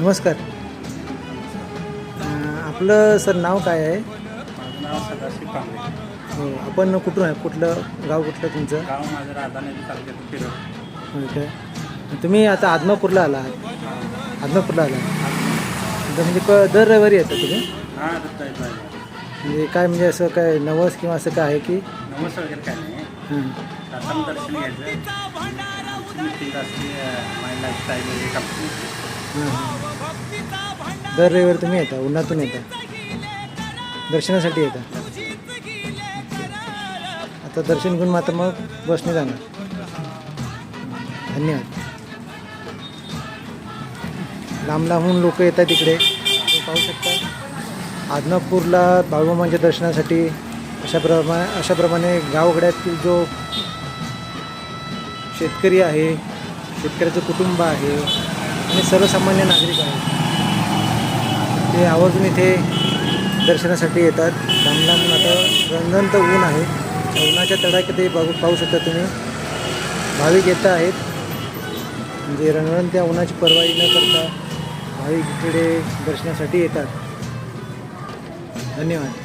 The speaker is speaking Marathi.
नमस्कार. आपलं सर नाव काय आहे? माझं नाव सदाशिव कांबळे. हो, आपण कुठून आहे? कुठलं गाव कुठलं तुमचं? गाव माझं राधानगरी तालुक्यातून फिरत. होय काय? तुम्ही आता आदमापूरला आलात. आदमापूरला आला म्हणजे दर रविवारी येता तुम्ही? हां रस्ता येतो आहे. म्हणजे काय म्हणजे असं काय नवस किंवा असं काय आहे की? नमस वगैरे काय नाही. प्रथम दर्शन घ्यायचं. मीटिंग असते माय लाईफस्टाईल वगैरे कंपनी. दर रविवारी तुम्ही येता, उन्हातून येता, दर्शनासाठी येता. आता दर्शन घेऊन मात्र मग बसने जाणार. धन्यवाद. लांब लांबून लोक येतात तिकडे, ते पाहू शकता. आदमापूरला बाळूमामांच्या दर्शनासाठी अशाप्रमाणे गावगड्यातील जो शेतकरी आहे, शेतकऱ्याचं कुटुंब आहे आणि सर्वसामान्य नागरिक आहेत, ते आवर्जून इथे दर्शनासाठी येतात. लांब लांबून आता रंगंत ऊन आहे, उन्हाच्या तडाख्यात ते पाहू शकता तुम्ही. भाविक येत आहेत, म्हणजे रंगरंत त्या उन्हाची पर्वाई न करता भाविक इकडे दर्शनासाठी येतात. धन्यवाद.